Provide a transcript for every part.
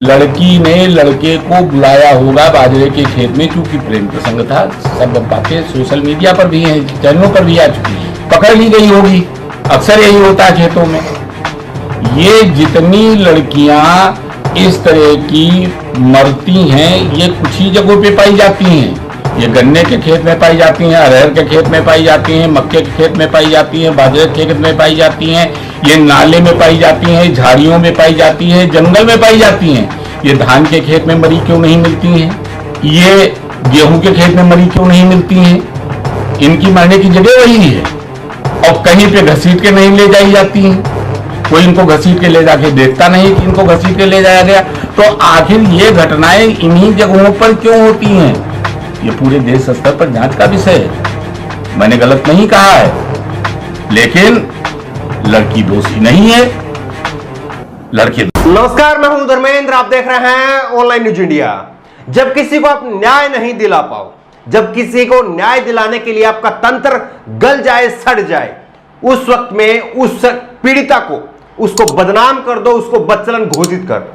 लड़की ने लड़के को बुलाया होगा बाजरे के खेत में, चूंकि प्रेम प्रसंग था। सब बातें सोशल मीडिया पर भी हैं, चैनलों पर भी आ चुकी है, पकड़ ली गई होगी। अक्सर यही होता है खेतों में। ये जितनी लड़कियां इस तरह की मरती हैं, ये कुछ ही जगहों पे पाई जाती हैं। ये गन्ने के खेत में पाई जाती हैं, अरहर के खेत में पाई जाती हैं, मक्के के खेत में पाई जाती हैं, बाजरे के खेत में पाई जाती हैं, ये नाले में पाई जाती हैं, झाड़ियों में पाई जाती हैं, जंगल में पाई जाती हैं। ये धान के खेत में मरी क्यों नहीं मिलती हैं? ये गेहूं के खेत में मरी क्यों नहीं मिलती हैं? इनकी मरने की जगह वही है और कहीं पे घसीट के नहीं ले जाई जाती हैं। कोई इनको घसीट के ले जाके देखता नहीं कि इनको घसीट के ले जाया गया। तो आखिर ये घटनाएं इन्हीं जगहों पर क्यों होती हैं? ये पूरे देश स्तर पर जांच का विषय है। मैंने गलत नहीं कहा है, लेकिन लड़की दोषी नहीं है, लड़के। नमस्कार, मैं हूं धर्मेंद्र, आप देख रहे हैं ऑनलाइन न्यूज इंडिया। जब किसी को आप न्याय नहीं दिला पाओ, जब किसी को न्याय दिलाने के लिए आपका तंत्र गल जाए, सड़ जाए, उस वक्त में उस पीड़िता को, उसको बदनाम कर दो, उसको बदचलन घोषित कर,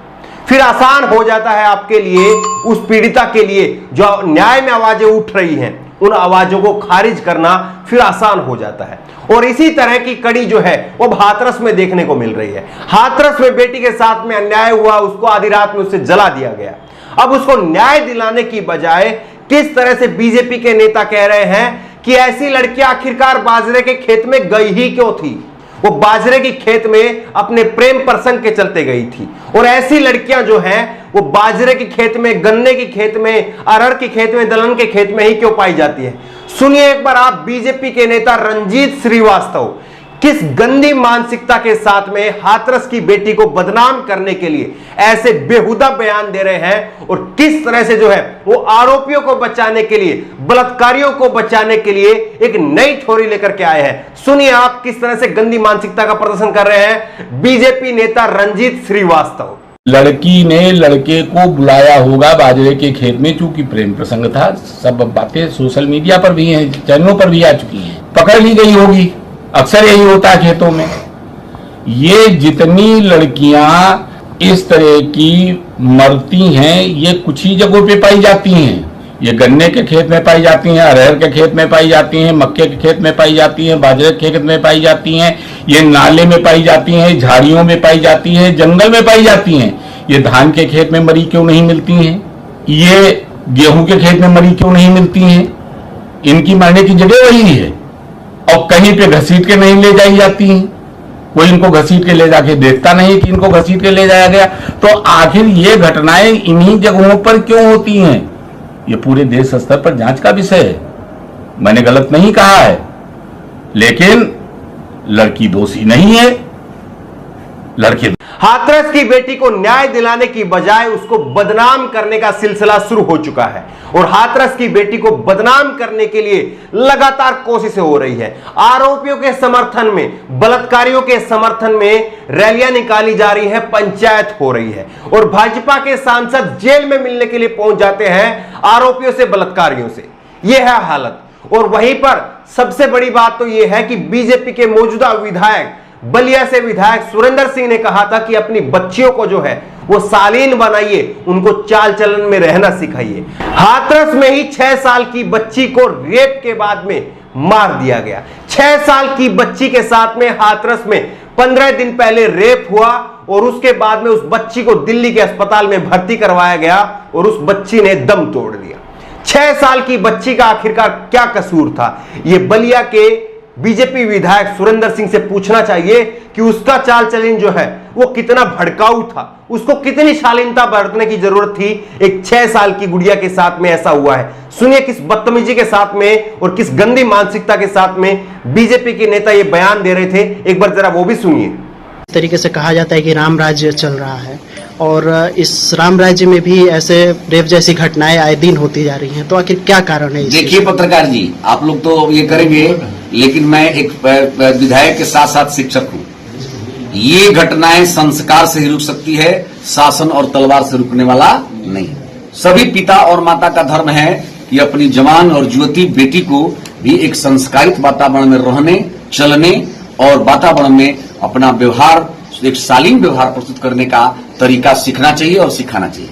फिर आसान हो जाता है आपके लिए, उस पीड़िता के लिए जो न्याय में आवाजें उठ रही हैं, उन आवाजों को खारिज करना फिर आसान हो जाता है। और इसी तरह की कड़ी जो है वो हाथरस में देखने को मिल रही है। हाथरस में बेटी के साथ में अन्याय हुआ, उसको आधी रात में उससे जला दिया गया। अब उसको न्याय दिलाने की बजाय किस तरह से बीजेपी के नेता कह रहे हैं कि ऐसी लड़कियां आखिरकार बाजरे के खेत में गई ही क्यों थी? वो बाजरे के खेत में अपने प्रेम प्रसंग के चलते गई थी। और ऐसी लड़कियां जो हैं वो बाजरे के खेत में, गन्ने के खेत में, अरहर के खेत में, दलहन के खेत में ही क्यों पाई जाती है? सुनिए एक बार आप बीजेपी के नेता रंजीत श्रीवास्तव किस गंदी मानसिकता के साथ में हाथरस की बेटी को बदनाम करने के लिए ऐसे बेहुदा बयान दे रहे हैं, और किस तरह से जो है वो आरोपियों को बचाने के लिए, बलात्कारियों को बचाने के लिए एक नई थ्योरी लेकर के आए हैं। सुनिए आप किस तरह से गंदी मानसिकता का प्रदर्शन कर रहे हैं बीजेपी नेता रंजीत श्रीवास्तव। लड़की ने लड़के को बुलाया होगा बाजरे के खेत में, चूंकि प्रेम प्रसंग था। सब बातें सोशल मीडिया पर भी हैं, चैनलों पर भी आ चुकी हैं, पकड़ ली गई होगी। अक्सर यही होता है खेतों में। ये जितनी लड़कियां इस तरह की मरती हैं, ये कुछ ही जगहों पे पाई जाती हैं। ये गन्ने के खेत में पाई जाती हैं, अरहर के खेत में पाई जाती हैं, मक्के के खेत में पाई जाती हैं, बाजरे के खेत में पाई जाती हैं, ये नाले में पाई जाती हैं, झाड़ियों में पाई जाती हैं, जंगल में पाई जाती हैं। ये धान के खेत में मरी क्यों नहीं मिलती हैं? ये गेहूं के खेत में मरी क्यों नहीं मिलती हैं? इनकी मरने की जगह वही है और कहीं पे घसीट के नहीं ले जाई जाती हैं। कोई इनको घसीट के ले जाके देखता नहीं कि इनको घसीट के ले जाया गया। तो आखिर ये घटनाएं इन्हीं जगहों पर क्यों होती हैं? ये पूरे देश स्तर पर जांच का विषय है। मैंने गलत नहीं कहा है, लेकिन लड़की दोषी नहीं है, लड़के। हाथरस की बेटी को न्याय दिलाने की बजाय उसको बदनाम करने का सिलसिला शुरू हो चुका है, और हाथरस की बेटी को बदनाम करने के लिए लगातार कोशिशें हो रही है। आरोपियों के समर्थन में, बलात्कारियों के समर्थन में रैलियां निकाली जा रही है, पंचायत हो रही है, और भाजपा के सांसद जेल में मिलने के लिए पहुंच जाते हैं आरोपियों से, बलात्कारियों से। यह है हालत। और वहीं पर सबसे बड़ी बात तो यह है कि बीजेपी के मौजूदा विधायक, बलिया से विधायक सुरेंद्र सिंह ने कहा था कि अपनी बच्चियों को जो है वो शालीन बनाइए, उनको चाल चलन में रहना सिखाइए। हाथरस में ही 6 साल की बच्ची को रेप के बाद में मार दिया गया। 6 साल की बच्ची के साथ में हाथरस में 15 दिन पहले रेप हुआ, और उसके बाद में उस बच्ची को दिल्ली के अस्पताल में भर्ती करवाया गया, और उस बच्ची ने दम तोड़ दिया। 6 साल की बच्ची का आखिरकार क्या कसूर था? ये बलिया के बीजेपी विधायक सुरेंद्र सिंह से पूछना चाहिए कि उसका चाल चलन जो है वो कितना भड़काऊ था, उसको कितनी शालीनता बरतने की जरूरत थी। एक 6 साल की गुड़िया के साथ में ऐसा हुआ है। सुनिए किस बदतमीजी के साथ में और किस गंदी मानसिकता के साथ में बीजेपी के नेता ये बयान दे रहे थे, एक बार जरा वो भी सुनिए। इस तरीके से कहा जाता है कि राम राज्य चल रहा है, और इस राम राज्य में भी ऐसे रेप जैसी घटनाएं आए दिन होती जा रही हैं, तो आखिर क्या कारण है? देखिए पत्रकार जी, आप लोग तो ये करेंगे, लेकिन मैं एक विधायक के साथ साथ शिक्षक हूँ। ये घटनाएं संस्कार से ही रुक सकती है, शासन और तलवार से रुकने वाला नहीं। सभी पिता और माता का धर्म है कि अपनी जवान और युवती बेटी को भी एक संस्कारित वातावरण में रहने, चलने और वातावरण में अपना व्यवहार, एक शालीन व्यवहार प्रस्तुत करने का तरीका सीखना चाहिए और सिखाना चाहिए।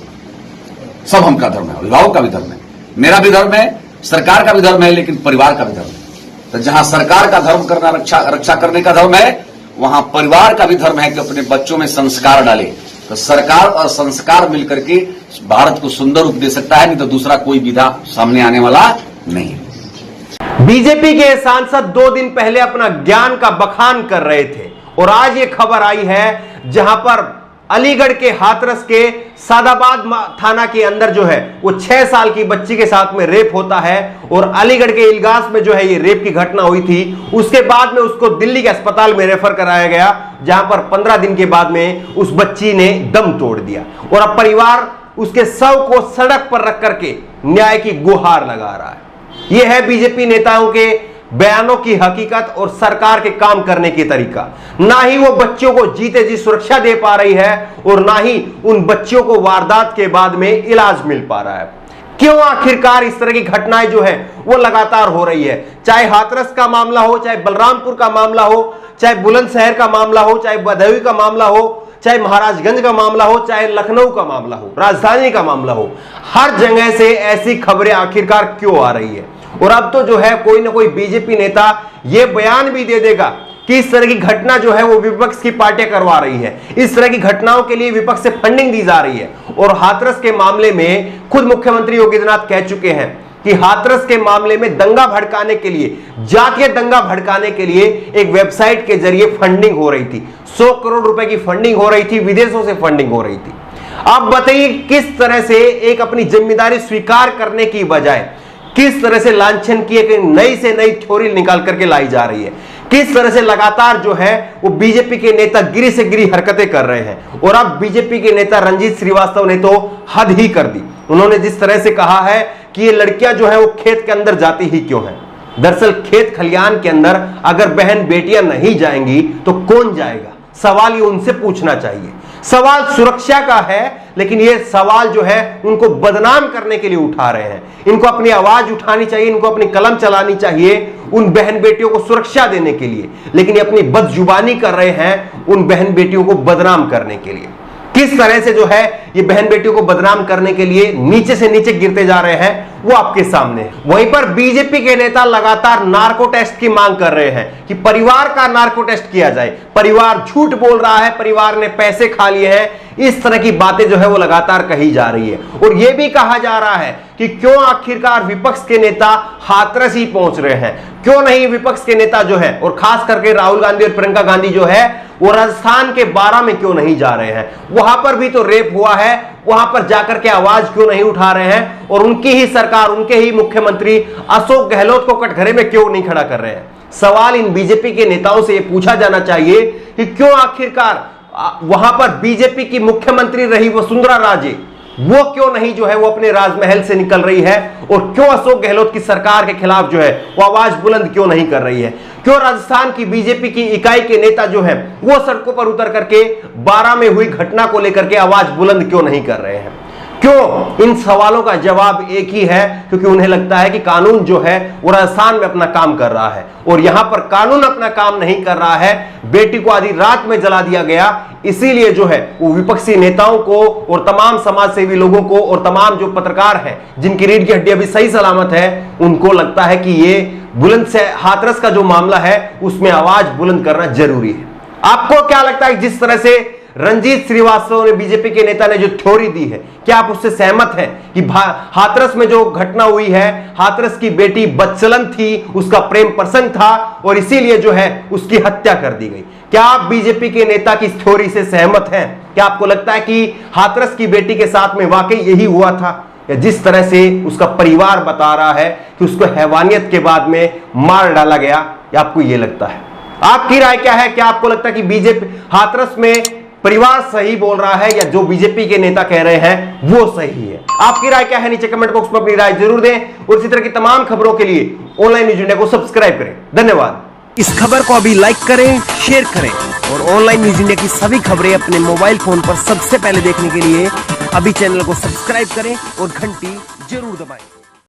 सब हमका धर्म है, अभिभावक का भी धर्म है, मेरा भी धर्म है, सरकार का भी धर्म है, लेकिन परिवार का भी धर्म है। तो जहां सरकार का धर्म करना रक्षा करने का धर्म है, वहां परिवार का भी धर्म है कि अपने बच्चों में संस्कार डाले। तो सरकार और संस्कार मिलकर के भारत को सुंदर रूप दे सकता है, नहीं तो दूसरा कोई विधा सामने आने वाला नहीं है। बीजेपी के सांसद 2 दिन पहले अपना ज्ञान का बखान कर रहे थे और आज ये खबर आई है जहां पर अलीगढ़ के हाथरस के सादाबाद थाना के अंदर जो है वो 6 साल की बच्ची के साथ में रेप होता है और अलीगढ़ के इलगास में जो है ये रेप की घटना हुई थी। उसके बाद में उसको दिल्ली के अस्पताल में रेफर कराया गया, जहां पर 15 दिन के बाद में उस बच्ची ने दम तोड़ दिया और अब परिवार उसके शव को सड़क पर रख करके न्याय की गुहार लगा रहा है। यह है बीजेपी नेताओं के बयानों की हकीकत और सरकार के काम करने की तरीका। ना ही वो बच्चों को जीते जी सुरक्षा दे पा रही है और ना ही उन बच्चों को वारदात के बाद में इलाज मिल पा रहा है। क्यों आखिरकार इस तरह की घटनाएं जो है वो लगातार हो रही है? चाहे हाथरस का मामला हो, चाहे बलरामपुर का मामला हो, चाहे बुलंदशहर का मामला हो, चाहे भदोही का मामला हो, चाहे महाराजगंज का मामला हो, चाहे लखनऊ का मामला हो, राजधानी का मामला हो, हर जगह से ऐसी खबरें आखिरकार क्यों आ रही है? और अब तो जो है कोई ना कोई बीजेपी नेता यह बयान भी दे देगा कि इस तरह की घटना जो है वो विपक्ष की पार्टियां करवा रही है, इस तरह की घटनाओं के लिए विपक्ष से फंडिंग दी जा रही है। और हाथरस के मामले में खुद मुख्यमंत्री योगी आदित्यनाथ कह चुके हैं कि हाथरस के मामले में दंगा भड़काने के लिए, जातीय दंगा भड़काने के लिए एक वेबसाइट के जरिए फंडिंग हो रही थी। 100 करोड़ रुपए की फंडिंग हो रही थी, विदेशों से फंडिंग हो रही थी। आप बताइए किस तरह से एक अपनी जिम्मेदारी स्वीकार करने की बजाय किस तरह से लांछन की एक नई से नई थ्योरी निकाल करके लाई जा रही है, किस तरह से लगातार जो है वो बीजेपी के नेता गिरी से गिरी हरकतें कर रहे हैं। और अब बीजेपी के नेता रंजीत श्रीवास्तव ने तो हद ही कर दी। उन्होंने जिस तरह से कहा है कि ये लड़कियां जो है वो खेत के अंदर जाती ही क्यों है। दरअसल खेत खलियान के अंदर अगर बहन बेटियां नहीं जाएंगी तो कौन जाएगा? सवाल ये उनसे पूछना चाहिए। सवाल सुरक्षा का है, लेकिन ये सवाल जो है उनको बदनाम करने के लिए उठा रहे हैं। इनको अपनी आवाज उठानी चाहिए, इनको अपनी कलम चलानी चाहिए उन बहन बेटियों को सुरक्षा देने के लिए, लेकिन ये अपनी बदजुबानी कर रहे हैं उन बहन बेटियों को बदनाम करने के लिए। किस तरह से जो है ये बहन बेटियों को बदनाम करने के लिए नीचे से नीचे गिरते जा रहे हैं वो आपके सामने है। वहीं पर बीजेपी के नेता लगातार नार्को टेस्ट की मांग कर रहे हैं कि परिवार का नार्को टेस्ट किया जाए। परिवार झूठ बोल रहा है, परिवार ने पैसे खा लिए हैं, इस तरह की बातें जो है वो लगातार कही जा रही है। और यह भी कहा जा रहा है कि क्यों आखिरकार विपक्ष के नेता हाथरस ही पहुंच रहे हैं, क्यों नहीं विपक्ष के नेता जो है और खास करके राहुल गांधी और प्रियंका गांधी जो है वो राजस्थान के बारां में क्यों नहीं जा रहे हैं? वहां पर भी तो रेप हुआ है, वहां पर जाकर के आवाज क्यों नहीं उठा रहे हैं? और उनकी ही सरकार, उनके ही मुख्यमंत्री अशोक गहलोत को कटघरे में क्यों नहीं खड़ा कर रहे हैं? सवाल इन बीजेपी के नेताओं से यह पूछा जाना चाहिए कि क्यों आखिरकार वहां पर बीजेपी की मुख्यमंत्री रही वसुंधरा राजे, वो क्यों नहीं जो है वो अपने राजमहल से निकल रही है? और क्यों अशोक गहलोत की सरकार के खिलाफ जो है वो आवाज बुलंद क्यों नहीं कर रही है? क्यों राजस्थान की बीजेपी की इकाई के नेता जो है वो सड़कों पर उतर करके बारां में हुई घटना को लेकर के आवाज बुलंद क्यों नहीं कर रहे हैं? क्यों? इन सवालों का जवाब एक ही है, क्योंकि उन्हें लगता है कि कानून जो है वो राजस्थान में अपना काम कर रहा है और यहां पर कानून अपना काम नहीं कर रहा है। बेटी को आधी रात में जला दिया गया, इसीलिए जो है वो विपक्षी नेताओं को और तमाम समाज सेवी लोगों को और तमाम जो पत्रकार हैं जिनकी रीढ़ की हड्डी अभी सही सलामत है, उनको लगता है कि ये बुलंद से हाथरस का जो मामला है उसमें आवाज बुलंद करना जरूरी है। आपको क्या लगता है जिस तरह से रंजीत श्रीवास्तव ने, बीजेपी के नेता ने जो थ्योरी दी है, क्या आप उससे सहमत हैं कि हाथरस में जो घटना हुई है, हाथरस की बेटी बदचलन थी, उसका प्रेम प्रसंग था और इसीलिए जो है उसकी हत्या कर दी गई? क्या आप बीजेपी के नेता की थ्योरी से सहमत हैं? क्या आपको लगता है कि हाथरस की बेटी के साथ में वाकई यही हुआ था, या जिस तरह से उसका परिवार बता रहा है कि उसको हैवानियत के बाद में मार डाला गया, या आपको यह लगता है? आपकी राय क्या है? क्या आपको लगता है कि बीजेपी हाथरस में परिवार सही बोल रहा है या जो बीजेपी के नेता कह रहे हैं वो सही है? आपकी राय क्या है? नीचे कमेंट बॉक्स में अपनी राय जरूर दें और इसी तरह की तमाम खबरों के लिए ऑनलाइन न्यूज इंडिया को सब्सक्राइब करें। धन्यवाद। इस खबर को अभी लाइक करें, शेयर करें और ऑनलाइन न्यूज इंडिया की सभी खबरें अपने मोबाइल फोन पर सबसे पहले देखने के लिए अभी चैनल को सब्सक्राइब करें और घंटी जरूर दबाएं।